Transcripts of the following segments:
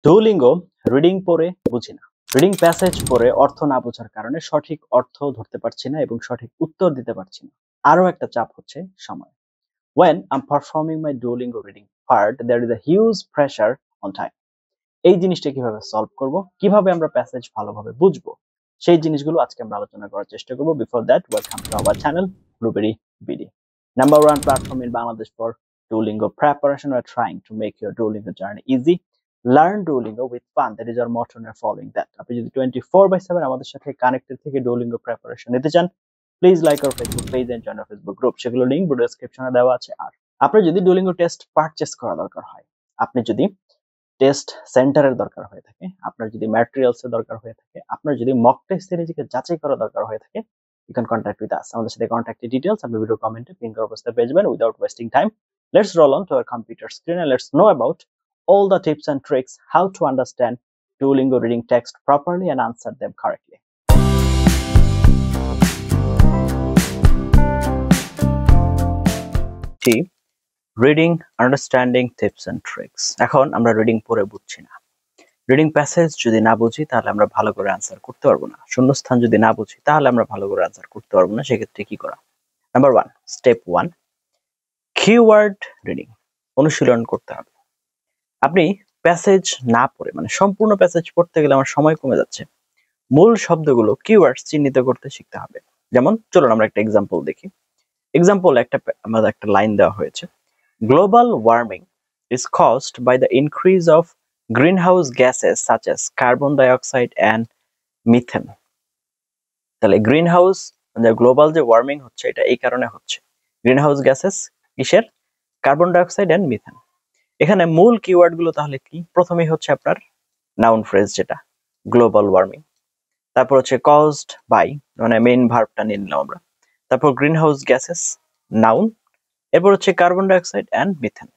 Duolingo reading পড়ে বুঝি না। রিডিং প্যাসেজ পড়ে অর্থ না বোঝার কারণে সঠিক অর্থ ধরতে পারছি না এবং সঠিক উত্তর দিতে পারছি না। আরো একটা চাপ হচ্ছে সময়। When I'm performing my Duolingo reading part, there is a huge pressure on time. এই জিনিসটা কিভাবে সলভ করব, কিভাবে আমরা প্যাসেজ ভালোভাবে বুঝবো, সেই জিনিসগুলো আজকে আমরা আলোচনা করার চেষ্টা করব। Before that, welcome to our channel blueberry BD, number one platform in Bangladesh for Duolingo preparation. We are trying to make your Duolingo journey easy. Learn Duolingo with fun. That is our motto and we are following that. আপনি যদি 24/7 আমাদের সাথে connected থেকে Duolingo preparation নিতে চান, please like our Facebook page and join our Facebook group. সেগুলো link video ডেসক্রিপশনে দেওয়া আছে। আর আপনার যদি Duolingo টেস্ট পারচেজ করা দরকার হয়, আপনি যদি টেস্ট সেন্টারের দরকার হয়ে থাকে, আপনার যদি ম্যাটেরিয়ালস এর দরকার হয়ে থাকে, আপনার যদি মক টেস্ট সিরিজকে যাচাই করা দরকার হয়ে থাকে, you can contact with us. আমাদের সাথে কন্ট্যাক্ট ডিটেইলস আপনি ভিডিও কমেন্টে পিন করা অবস্থায় পেয়ে যাবেন। Without wasting time, let's roll on to our computer screen and let's know about all the tips and tricks how to understand Duolingo reading text properly and answer them correctly. Reading understanding tips and tricks. এখন আমরা reading পড়ে বুঝছি না। Reading passage যদি না বুঝি তাহলে আমরা ভালো করে আনসার করতে পারবো না। শূন্যস্থান যদি না বুঝি তাহলে আমরা ভালো করে আনসার করতে পারবো না। সেক্ষেত্রে কি করা? Number one, step one, keyword reading অনুশীলন করতে হবে। আপনি প্যাসেজ না পড়ে, মানে সম্পূর্ণ প্যাসেজ পড়তে গেলে আমার সময় কমে যাচ্ছে। মূল শব্দগুলো কিওয়ার্ডস চিহ্নিত করতে শিখতে হবে। যেমন চলুন আমরা একটা এক্সাম্পল দেখি। এক্সাম্পল আমাদের একটা লাইন দেওয়া হয়েছে, global warming is caused by the increase of greenhouse gases such as carbon dioxide and methane. তাহলে গ্রিনহাউস মানে গ্লোবাল যে ওয়ার্মিং হচ্ছে এটা এই কারণে হচ্ছে। গ্রিনহাউস গ্যাসেস কিসের? Carbon dioxide and methane. এখানে মূল কিওয়ার্ড গুলো তাহলে কি? প্রথমেই হচ্ছে আপনার নাউন ফ্রেজ যেটা গ্লোবাল ওয়ার্মিং, তারপর হচ্ছে কজড বাই, মানে মেইন ভার্বটা নিয়ে নিলাম আমরা, তারপর গ্রিনহাউস গ্যাসেস নাউন, এরপর হচ্ছে কার্বন ডাইঅক্সাইড এন্ড মিথেন।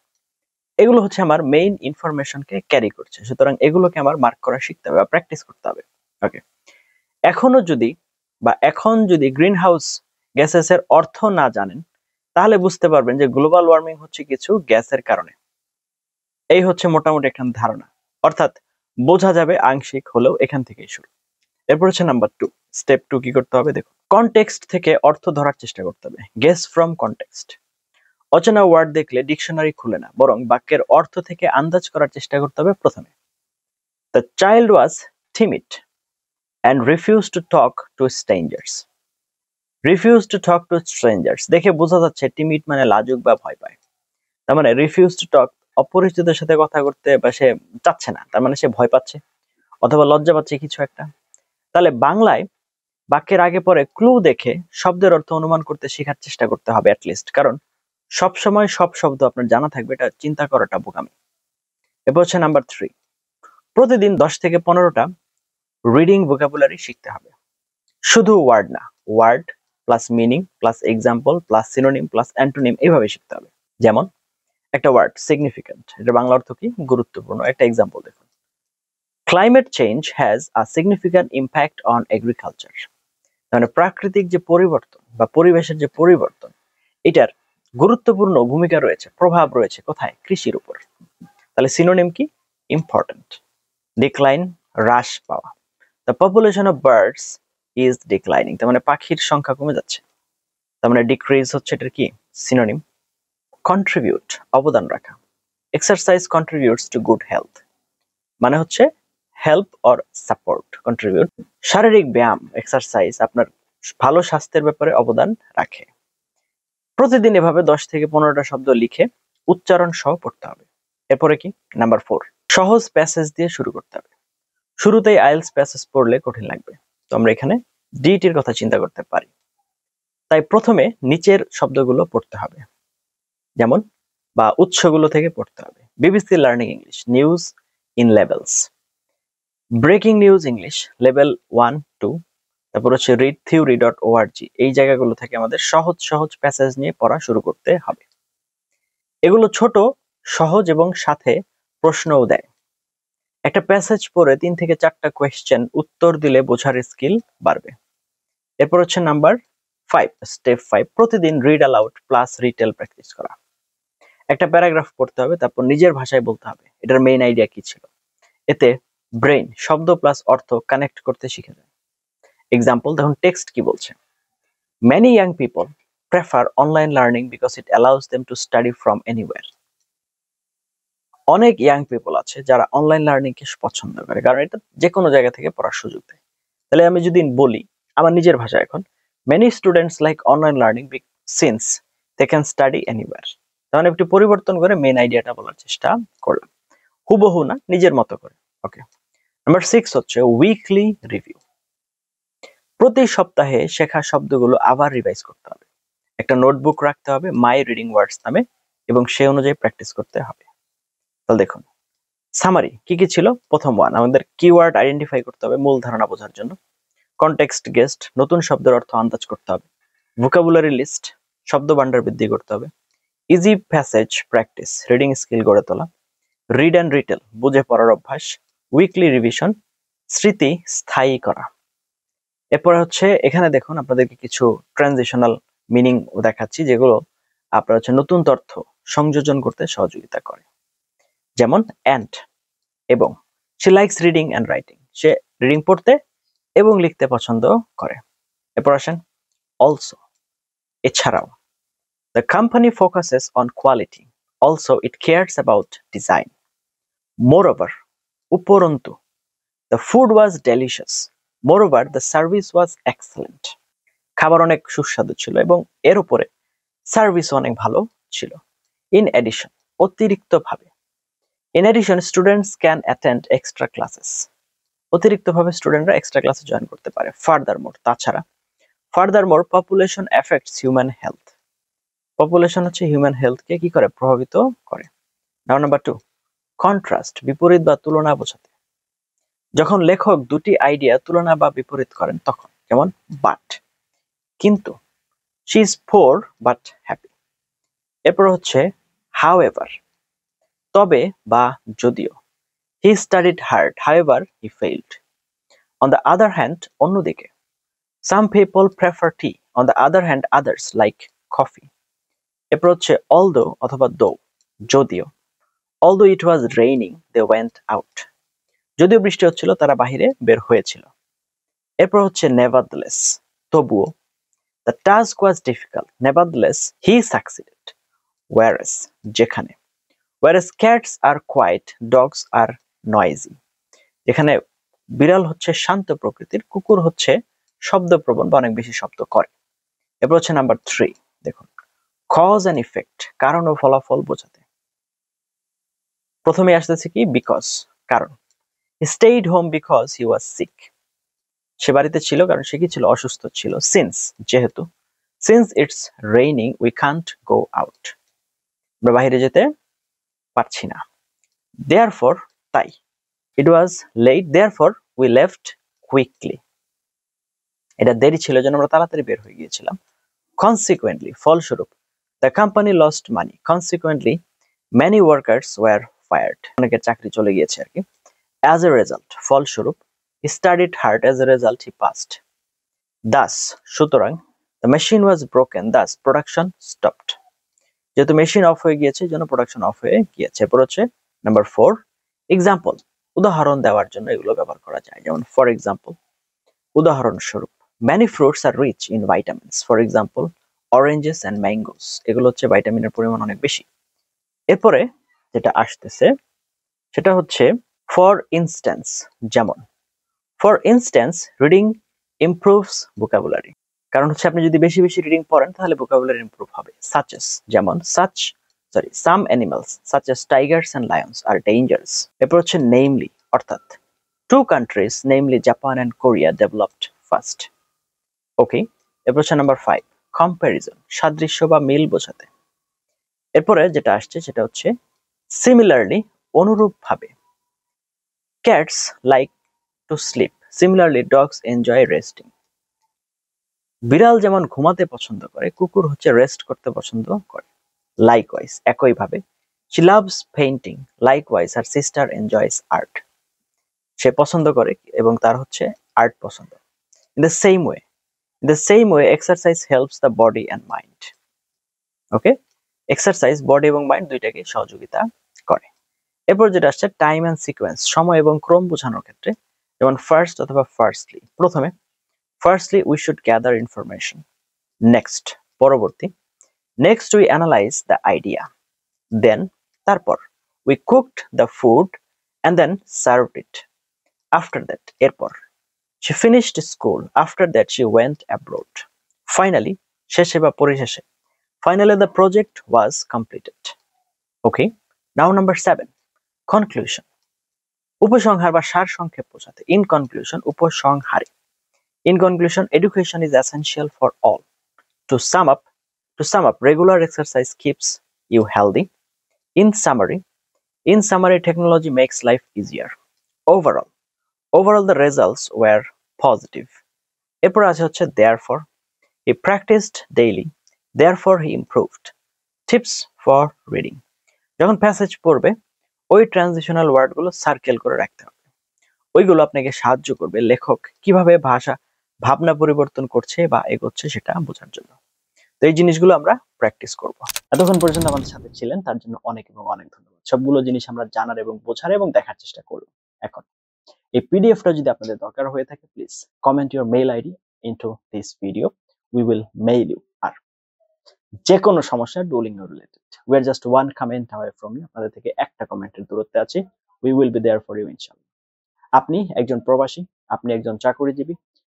এগুলো হচ্ছে আমার মেইন ইনফরমেশনকে ক্যারি করছে, সুতরাং এগুলোকে আমার মার্ক করা শিখতে হবে বা প্র্যাকটিস করতে হবে। ওকে, এখন যদি গ্রিন হাউস গ্যাসেস এর অর্থ না জানেন তাহলে বুঝতে পারবেন যে গ্লোবাল ওয়ার্মিং হচ্ছে কিছু গ্যাসের কারণে। এই হচ্ছে মোটামুটি একটা ধারণা, অর্থাৎ বোঝা যাবে আংশিক হলেও এখান থেকেই শুরু। এরপর হচ্ছে নাম্বার টু, স্টেপ টু কি করতে হবে? দেখুন, কনটেক্সট থেকে অর্থ ধরার চেষ্টা করতে হবে। Guess from context. অচেনা ওয়ার্ড দেখলে ডিকশনারি খুলে না, বরং বাক্যের অর্থ থেকে আন্দাজ করার চেষ্টা করতে হবে। প্রথমে, the child was timid and refused to talk to strangers. Refused to talk to strangers দেখে বোঝা যাচ্ছে টিমিড মানে লাজুক বা ভয় পায়। তার মানে refused to talk, অপরিচিতদের সাথে কথা করতে বা সে চাচ্ছে না, তার মানে সে ভয় পাচ্ছে অথবা লজ্জা পাচ্ছে কিছু একটা। তাহলে বাংলায় বাক্যের আগে পরে ক্লু দেখে শব্দের অর্থ অনুমান করতে শেখার চেষ্টা করতে হবে অ্যাটলিস্ট, কারণ সব সময় সব শব্দ আপনার জানা থাকবে এটা চিন্তা করাটা বোকামি। এরপর হচ্ছে নাম্বার থ্রি, প্রতিদিন 10 থেকে 15টা রিডিং ভোকাবুলারি শিখতে হবে। শুধু ওয়ার্ড না, word plus meaning plus example plus synonym plus antonym, এইভাবে শিখতে হবে। যেমন একটা ওয়ার্ড সিগনিফিক্যান্ট, এটা বাংলা অর্থ কি? গুরুত্বপূর্ণ। একটা এক্সাম্পল দেখুন, climate change has a significant impact on agriculture. মানে প্রাকৃতিক যে পরিবর্তন বা পরিবেশের যে পরিবর্তন, এটার গুরুত্বপূর্ণ ভূমিকা রয়েছে, প্রভাব রয়েছে কোথায়? কৃষির উপর। তাহলে সিনোনিম কি? ইম্পর্টেন্ট। ডিক্লাইন, হ্রাস পাওয়া। The population of birds is declining, তার মানে পাখির সংখ্যা কমে যাচ্ছে। তার মানে ডিক্রিজ হচ্ছে এটার কি? সিনোনিম। কন্ট্রিবিউট, অবদান রাখা। Exercise contributes two good health, মানে হচ্ছে হেল্প অর সাপোর্ট। কন্ট্রিবিউট, শারীরিক ব্যায়াম, এক্সারসাইজ আপনার ভালো স্বাস্থ্যের ব্যাপারে অবদান রাখে। প্রতিদিন এভাবে 10 থেকে 15টা শব্দ লিখে উচ্চারণ সহ পড়তে হবে। এরপরে কি? নাম্বার ফোর, সহজ প্যাসেজ দিয়ে শুরু করতে হবে। শুরুতেই আইএলটিএস প্যাসেজ পড়লে কঠিন লাগবে, তো আমরা এখানে ডিটির কথা চিন্তা করতে পারি। তাই প্রথমে নিচের শব্দগুলো পড়তে হবে, যেমন বা উৎসগুলো থেকে পড়তে হবে। BBC learning English news in levels, breaking news English level 1, 2, তারপর হচ্ছে readtheory.org, এই জায়গাগুলো থেকে আমাদের সহজ সহজ প্যাসেজ নিয়ে পড়া শুরু করতে হবে। এগুলো ছোট, সহজ এবং সাথে প্রশ্নও দেয়। একটা প্যাসেজ পড়ে 3 থেকে 4টা কোয়েশ্চেন উত্তর দিলে বোঝার স্কিল বাড়বে। এরপর হচ্ছে নাম্বার 5, স্টেপ 5, প্রতিদিন read aloud plus retail practice করা। একটা প্যারাগ্রাফ পড়তে হবে, তারপর নিজের ভাষায় বলতে হবে এটার মেইন আইডিয়া কি ছিল, এতে ব্রেন শব্দ প্লাস অর্থ কানেক্ট করতে শিখে যায়। এক্সাম্পল দেখুন, টেক্সট কি বলছে। Many young people prefer online learning because it allows them to study from anywhere. অনেক ইয়াং পিপল আছে যারা অনলাইন লার্নিং কে পছন্দ করে, কারণ এটা যে কোনো জায়গা থেকে পড়ার সুযোগ দেয়। তাহলে আমি যদি বলি আমার নিজের ভাষায় এখন, many students like online learning since they can study anywhere. তখন একটু পরিবর্তন করে মেইন আইডিয়াটা বলার চেষ্টা করলাম, হুবহু না, নিজের মতো করে। ওকে, নাম্বার 6 হচ্ছে উইকলি রিভিউ। প্রতি সপ্তাহে শেখা শব্দগুলো আবার রিভাইজ করতে হবে। একটা নোটবুক রাখতে হবে মাই রিডিং ওয়ার্ডস নামে, এবং সেই অনুযায়ী প্র্যাকটিস করতে হবে। তাহলে দেখুন, সামারি কি কি ছিল। প্রথম ওয়ান, আমাদের কিওয়ার্ড আইডেন্টিফাই করতে হবে মূল ধারণা বোঝার জন্য। কনটেক্সট গেস্ট, নতুন শব্দের অর্থ আন্দাজ করতে হবে। ভোকাবুলারি লিস্ট, শব্দ ভান্ডার বৃদ্ধি করতে হবে। Easy passage practice, reading skill গড়ে তোলা। রিড অ্যান্ড রিটেল, বুঝে পড়ার অভ্যাস। উইকলি রিভিশন, স্মৃতি স্থায়ী করা। এরপরে হচ্ছে এখানে দেখুন আপনাদেরকে কিছু ট্রানজিশনাল মিনিং দেখাচ্ছি, যেগুলো আপনার হচ্ছে নতুন তথ্য সংযোজন করতে সহযোগিতা করে। যেমন অ্যান্ড, এবং। সে লাইকস রিডিং অ্যান্ড রাইটিং, সে রিডিং পড়তে এবং লিখতে পছন্দ করে। এরপর আসেন অলসো, এছাড়াও। The company focuses on quality, also it cares about design. Moreover, উপরন্তু। The food was delicious, moreover the service was excellent. খাবার অনেক সুস্বাদু ছিল এবং এর উপরে সার্ভিস অনেক ভালো ছিল। ইন এডিশন, অতিরিক্ত ভাবে। In addition students can attend extra classes, অতিরিক্ত ভাবে স্টুডেন্টরা এক্সট্রা ক্লাসে জয়েন করতে পারে। ফার্দারমোর, তাছাড়া। ফার্দারমোর population effects human health, population হচ্ছে হিউম্যান হেলথকে কি করে, প্রভাবিত করে। নাম্বার 2, কন্ট্রাস্ট, বিপরীত বা তুলনা বোঝাতে। যখন লেখক দুটি আইডিয়া তুলনা বা বিপরীত করেন তখন, যেমন বাট, কিন্তু। She is poor but happy. এরপর হচ্ছে হাউএভার, তবে বা যদিও। He studied hard, however he failed. On the other hand, অন্যদিকে। Some people prefer tea, on the other hand others like coffee. এরপর হচ্ছে অলদো অথবা দো, যদিও। Although it was raining they went out, যদিও বৃষ্টি হচ্ছিল তারা বাহিরে বের হয়েছিল। এরপর হচ্ছে নেভারথেলেস, তবুও। The task was difficult, nevertheless he succeeded. Whereas, যেখানে। Whereas cats are quiet, dogs are noisy, যেখানে বিড়াল হচ্ছে শান্ত প্রকৃতির, কুকুর হচ্ছে শব্দপ্রবণ বা অনেক বেশি শব্দ করে। এরপর হচ্ছে নাম্বার 3, দেখুন, কজ অ্যান্ড ইফেক্ট, কারণ ও ফলাফল বোঝাতে। প্রথমে আসতেছে কি, বিকজ, কারণ। He stayed home because he was sick, সে বাড়িতে ছিল কারণ সে কি ছিল, অসুস্থ ছিল। সিন্স, যেহেতু। Since it's raining we can't go out, আমরা বাইরে যেতে পারছি না। দেয়ারফর, তাই। It was late, therefore we left quickly, এটা দেরি ছিল যেন আমরা তাড়াতাড়ি বের হয়ে গিয়েছিলাম। কনসিকুয়েন্টলি, ফলস্বরূপ। The company lost money, consequently many workers war fired, অনেকের চাকরি চলে গিয়েছে আর কি। অ্যাজ এ রেজাল্ট, ফলস্বরূপ। He studied hard, as a result he passed. Thus, সুতরাং। The machine was broken, thus production stopped, যেহেতু মেশিন অফ হয়ে গিয়েছে জন্য প্রোডাকশন অফ হয়ে গিয়েছে। এরপর হচ্ছে নাম্বার 4, এক্সাম্পল, উদাহরণ দেওয়ার জন্য এগুলো ব্যবহার করা যায়। যেমন ফর এক্সাম্পল, উদাহরণস্বরূপ। Many fruits are rich in vitamins, for example oranges and mangoes, এগুলো হচ্ছে ভাইটামিনের পরিমাণ অনেক বেশি। এরপরে যেটা আসতেছে সেটা হচ্ছে ফর ইনস্ট্যান্স, যেমন। For instance reading improves vocabulary, কারণ হচ্ছে আপনি যদি বেশি বেশি রিডিং পড়েন তাহলে ভোকাবুলারি ইমপ্রুভ হবে। সাচেস, যেমন। Some animals such as tigers and lions are dangerous. এরপর হচ্ছে নেমলি, অর্থাৎ। Two countries, namely Japan and Korea, developed first. ওকে, এরপর হচ্ছে নাম্বার 5, কম্প্যারিজন, সাদৃশ্য বা মিল বোঝাতে। এরপরে যেটা আসছে সেটা হচ্ছে সিমিলারলি, অনুরূপ ভাবে। Cats like to sleep, similarly dogs enjoy resting. বিড়াল যেমন ঘুমাতে পছন্দ করে, কুকুর হচ্ছে রেস্ট করতে পছন্দ করে। লাইকওয়াইজ, একইভাবে। She loves painting, likewise her sister enjoys art, সে পছন্দ করে এবং তার হচ্ছে আর্ট পছন্দ। In the same way exercise helps the body and mind. Okay, exercise body এবং মাইন্ড দুইটাকে সহযোগিতা করে। এরপর যেটা আসছে টাইম অ্যান্ড সিকোয়েন্স, সময় এবং ক্রম বোঝানোর ক্ষেত্রে, যেমন ফার্স্ট অথবা ফার্স্টলি, প্রথমে firstly we should gather information, next পরবর্তী, next we analyse the idea, then তারপর, we cooked the food and then served it, after that এরপর, she finished school, after that she went abroad, finally শেষে বা পরিশেষে, finally the project was completed. Okay, now number 7, conclusion, উপসংহার বা সার সংক্ষেপ বোঝাতে, in conclusion উপসংহারে, in conclusion education is essential for all. To sum up regular exercise keeps you healthy. In summary technology makes life easier. Overall the results were positive. এরপর আছে হচ্ছে therefore, he practiced daily, therefore he improved. Tips for reading, যখন passage পড়বে ওই transitional ওয়ার্ডগুলো circle করে রাখতে হবে, ওইগুলো আপনাকে সাহায্য করবে লেখক কিভাবে ভাবনা পরিবর্তন করছে বা এগোচ্ছে সেটা বোঝার জন্য। তো এই জিনিসগুলো আমরা প্র্যাকটিস করব। এতক্ষণ পর্যন্ত আমাদের সাথে ছিলেন তার জন্য অনেক এবং অনেক ধন্যবাদ। সবগুলো জিনিস আমরা জানার এবং বোঝার এবং দেখার চেষ্টা করব। এখন এই পিডিএফটা যদি আপনাদের দরকার হয়ে থাকে, please comment your mail ID into this video, we will mail you. আর যে কোনো সমস্যা Duolingo related, we are just one comment away from you, আপনাদের থেকে একটা কমেন্টের দূরত্বে আছি। We will be there for you ইনশাআল্লাহ। আপনি একজন প্রবাসী, আপনি একজন চাকরিজীবী,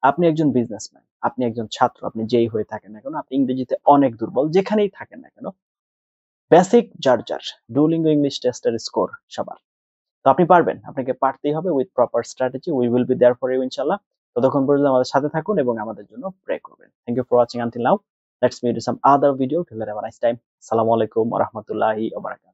আপনি একজন বিজনেসম্যান, আপনি একজন ছাত্র, আপনি যেই হয়ে থাকেন না কেন, আপনি ইংরেজিতে অনেক দুর্বল, যেখানেই থাকেন না কেন, বেসিক যার ডুওলিঙ্গো ইংলিশ টেস্টের স্কোর সবার, তো আপনি পারবেন, আপনাকে পারতেই হবে with proper strategy. We will be there for you ইনশাআল্লাহ। ততক্ষণ পর্যন্ত আমাদের সাথে থাকুন এবং আমাদের জন্য প্রে করবেন। Thank you for watching until now. Let's meet in some other video. Till then have a nice time. আসসালামু আলাইকুম ওয়া রাহমাতুল্লাহি ওয়া বারাকাতুহু।